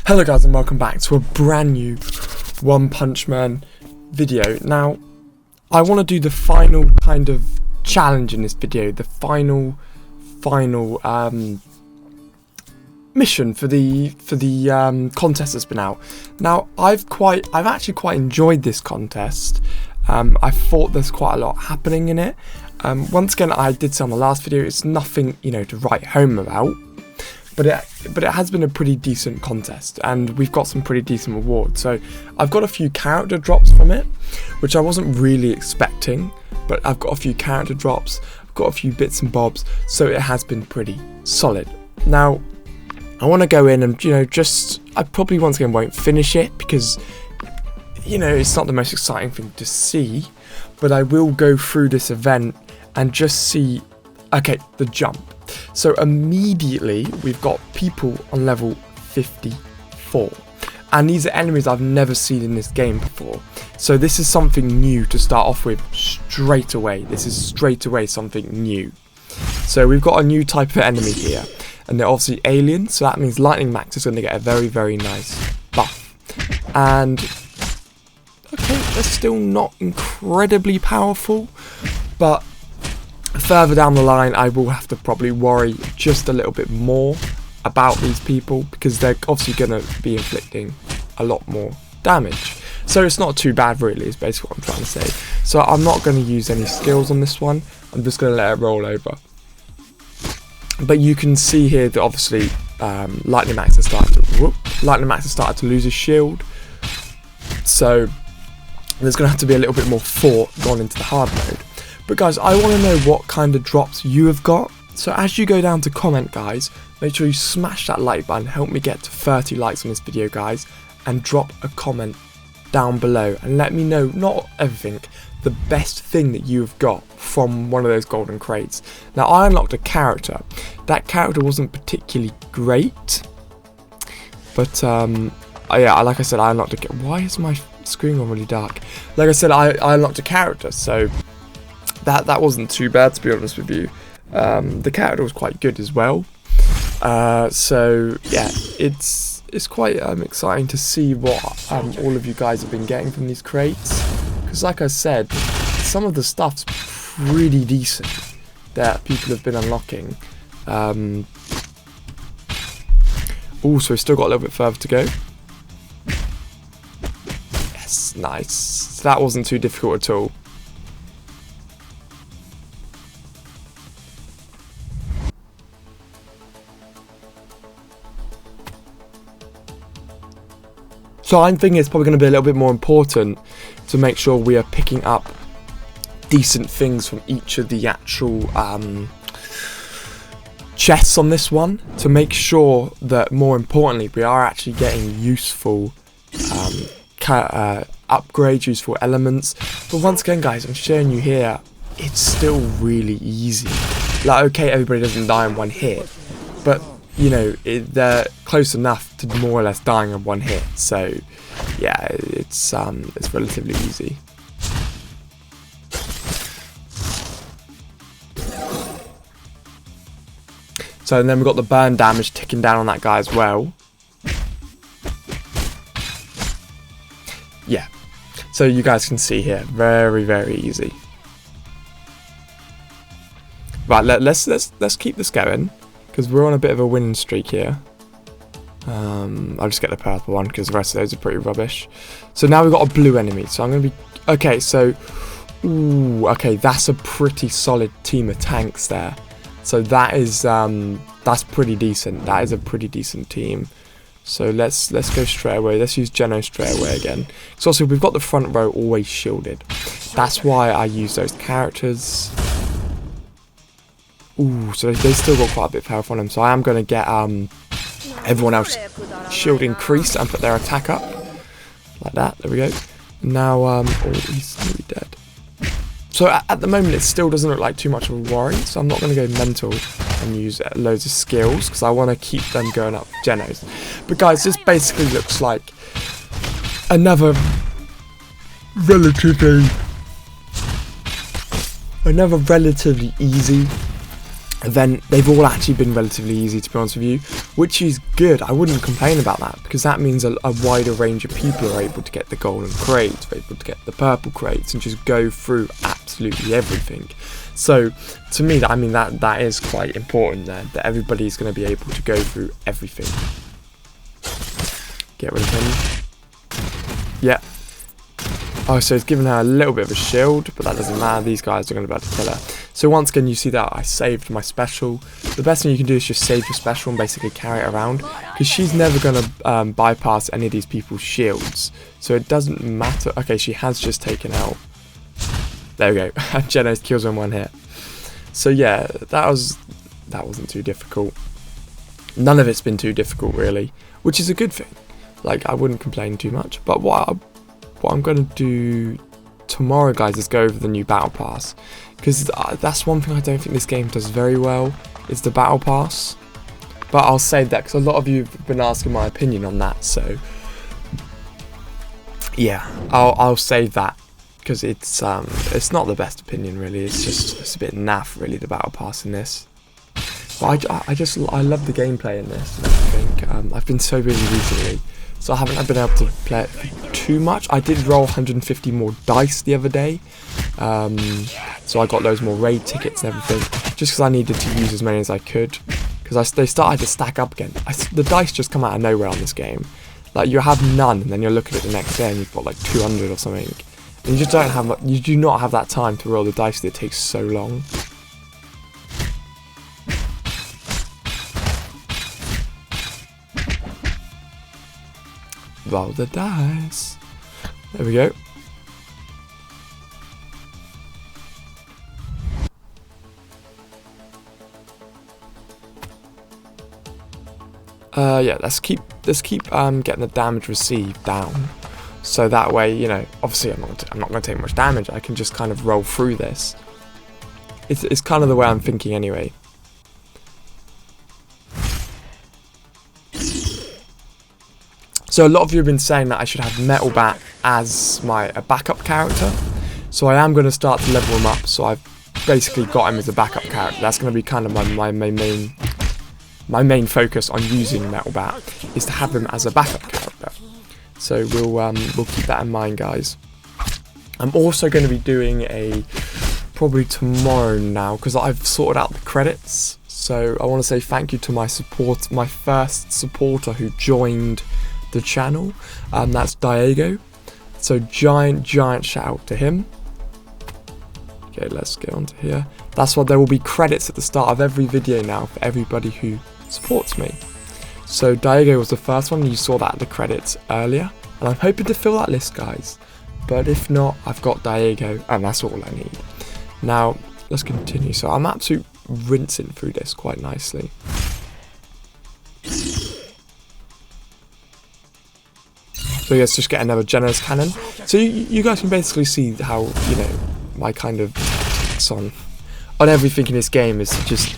Hello guys and welcome back to a brand new One Punch Man video. Now, I want to do the final kind of challenge in this video, the final mission for the contest that's been out. Now, I've actually quite enjoyed this contest. I thought there's quite a lot happening in it. Once again, I did say on the last video, it's nothing, you know, to write home about. But it has been a pretty decent contest, and we've got some pretty decent rewards. So I've got a few character drops from it, which I wasn't really expecting, but I've got a few character drops, I've got a few bits and bobs, so it has been pretty solid. Now, I want to go in and, you know, I probably once again won't finish it because, you know, it's not the most exciting thing to see, but I will go through this event and just see, okay, the jump. So immediately we've got people on level 54, and these are enemies I've never seen in this game before. So this is something new to start off with straight away. This is straight away something new. So we've got a new type of enemy here, and they're obviously aliens, so that means Lightning Max is going to get a very, very nice buff. And okay, they're still not incredibly powerful, but further down the line I will have to probably worry just a little bit more about these people, because they're obviously going to be inflicting a lot more damage. So it's not too bad really, is basically what I'm trying to say. So I'm not going to use any skills on this one, I'm just going to let it roll over. But you can see here that obviously Lightning Max has started to lose his shield, so there's going to have to be a little bit more thought gone into the hard mode. But guys, I want to know what kind of drops you have got. So as you go down to comment, guys, make sure you smash that like button, help me get to 30 likes on this video, guys, and drop a comment down below and let me know, not everything, the best thing that you have got from one of those golden crates. Now, I unlocked a character. That character wasn't particularly great, but yeah, like I said, I unlocked a. Why is my screen gone really dark? Like I said, I unlocked a character, so that wasn't too bad, to be honest with you. The character was quite good as well. So yeah, it's quite exciting to see what all of you guys have been getting from these crates, because like I said, some of the stuff's pretty decent that people have been unlocking. Also, still got a little bit further to go. Yes, nice. That wasn't too difficult at all. So I'm thinking it's probably going to be a little bit more important to make sure we are picking up decent things from each of the actual chests on this one, to make sure that, more importantly, we are actually getting useful upgrades, useful elements. But once again, guys, I'm showing you here, it's still really easy. Like, okay, everybody doesn't die in one hit, but you know, they're close enough to more or less dying in one hit. So yeah, it's relatively easy. So and then we've got the burn damage ticking down on that guy as well. Yeah, so you guys can see here, very, very easy. Right, let's keep this going, because we're on a bit of a winning streak here. I'll just get the purple one because the rest of those are pretty rubbish. So now we've got a blue enemy. So I'm going to be... Okay, so... Ooh, okay, that's a pretty solid team of tanks there. So that is... that's pretty decent. That is a pretty decent team. So let's go straight away. Let's use Geno straight away again. So also we've got the front row always shielded. That's why I use those characters. Ooh, so they still got quite a bit of health on them. So I am going to get everyone else shield increased and put their attack up. Like that. There we go. Now, oh, he's nearly dead. So at the moment, it still doesn't look like too much of a worry. So I'm not going to go mental and use loads of skills, because I want to keep them going up Genos. But guys, this basically looks like another relatively easy then they've all actually been relatively easy, to be honest with you, which is good. I wouldn't complain about that, because that means a wider range of people are able to get the golden crates, are able to get the purple crates, and just go through absolutely everything. So to me, that is quite important there, that everybody's going to be able to go through everything. Get rid of him. Yeah. Oh, so it's given her a little bit of a shield, but that doesn't matter. These guys are going to be able to kill her. So once again, you see that I saved my special. The best thing you can do is just save your special and basically carry it around, because she's never going to bypass any of these people's shields. So it doesn't matter. Okay, she has just taken out. There we go. Jenna kills her in one hit. So yeah, that wasn't too difficult. None of it's been too difficult really, which is a good thing. Like, I wouldn't complain too much. But what I'm going to do tomorrow, guys, is go over the new battle pass, because that's one thing I don't think this game does very well, is the battle pass. But I'll save that, because a lot of you have been asking my opinion on that, so yeah, I'll save that, because it's not the best opinion really. It's a bit naff really, the battle pass in this. But I love the gameplay in this and everything. I've been so busy recently, so I haven't been able to play it too much. I did roll 150 more dice the other day, so I got loads more raid tickets and everything, just because I needed to use as many as I could, because they started to stack up again. The dice just come out of nowhere on this game. Like, you have none, and then you're looking at it the next day and you've got like 200 or something, and you do not have that time to roll the dice. It takes so long. Roll the dice. There we go. Yeah, let's keep getting the damage received down, so that way, you know, obviously I'm not going to take much damage. I can just kind of roll through this. It's kind of the way I'm thinking anyway. So a lot of you have been saying that I should have Metal Bat as my backup character. So I am going to start to level him up. So I've basically got him as a backup character. That's going to be kind of my main focus on using Metal Bat, is to have him as a backup character. So we'll keep that in mind, guys. I'm also going to be doing probably tomorrow now, because I've sorted out the credits. So I want to say thank you to my first supporter who joined the channel, that's Diego. So giant shout out to him. Okay, let's get on to here. That's why there will be credits at the start of every video now for everybody who supports me. So Diego was the first one. You saw that at the credits earlier, and I'm hoping to fill that list, guys, but if not, I've got Diego, and that's all I need. Now let's continue. So I'm absolutely rinsing through this quite nicely. So let's just get another generous cannon. So you guys can basically see how, you know, my kind of tactics on everything in this game is to just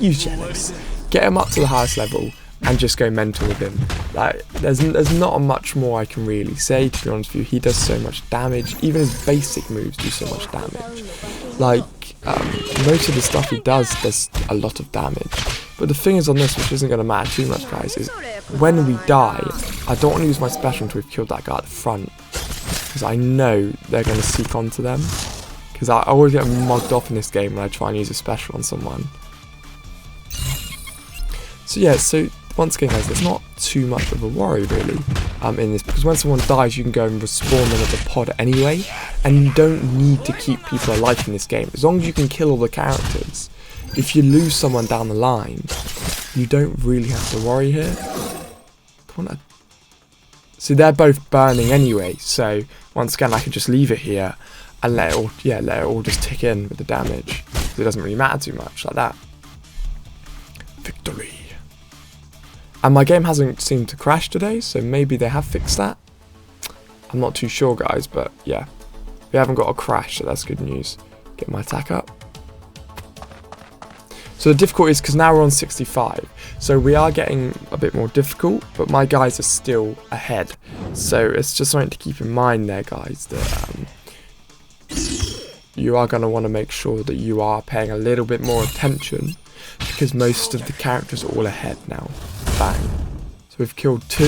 use generous, get him up to the highest level, and just go mental with him. Like, there's not much more I can really say, to be honest with you. He does so much damage. Even his basic moves do so much damage. Like, most of the stuff he does a lot of damage. But the thing is on this, which isn't going to matter too much, guys, is when we die, I don't want to use my special until we've killed that guy at the front, because I know they're going to seek onto them. Because I always get mugged off in this game when I try and use a special on someone. So yeah, so once again, guys, there's not too much of a worry really in this, because when someone dies, you can go and respawn them at the pod anyway, and you don't need to keep people alive in this game. As long as you can kill all the characters, if you lose someone down the line, you don't really have to worry here. So they're both burning anyway, so once again I can just leave it here and let it all just tick in with the damage. It doesn't really matter too much like that. Victory. And my game hasn't seemed to crash today, so maybe they have fixed that. I'm not too sure, guys, but yeah, we haven't got a crash, so that's good news. Get my attack up. So the difficulty is, because now we're on 65, so we are getting a bit more difficult, but my guys are still ahead. So it's just something to keep in mind there, guys, that you are going to want to make sure that you are paying a little bit more attention, because most of the characters are all ahead now. Bang. So we've killed 2,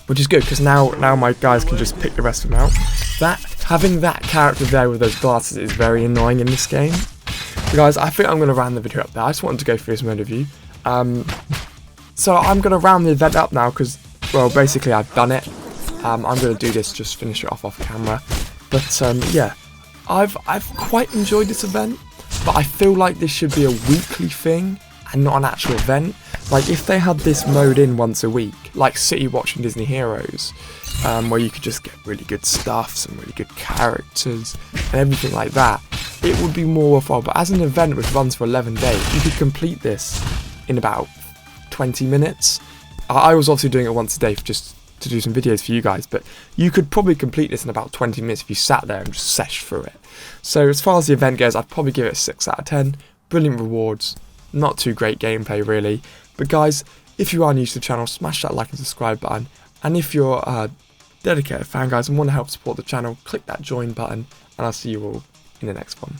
which is good, because now my guys can just pick the rest of them out. Having that character there with those glasses is very annoying in this game. So guys, I think I'm going to round the video up there. I just wanted to go through this mode of view. So I'm going to round the event up now, because, well, basically I've done it. I'm going to do this, just finish it off camera. But yeah, I've quite enjoyed this event, but I feel like this should be a weekly thing and not an actual event. Like, if they had this mode in once a week, like City Watch and Disney Heroes, where you could just get really good stuff, some really good characters, and everything like that, it would be more worthwhile. But as an event which runs for 11 days, you could complete this in about 20 minutes. I was obviously doing it once a day just to do some videos for you guys, but you could probably complete this in about 20 minutes if you sat there and just seshed through it. So as far as the event goes, I'd probably give it a 6 out of 10. Brilliant rewards, not too great gameplay really. But guys, if you are new to the channel, smash that like and subscribe button. And if you're a dedicated fan, guys, and want to help support the channel, click that join button, and I'll see you all in the next one.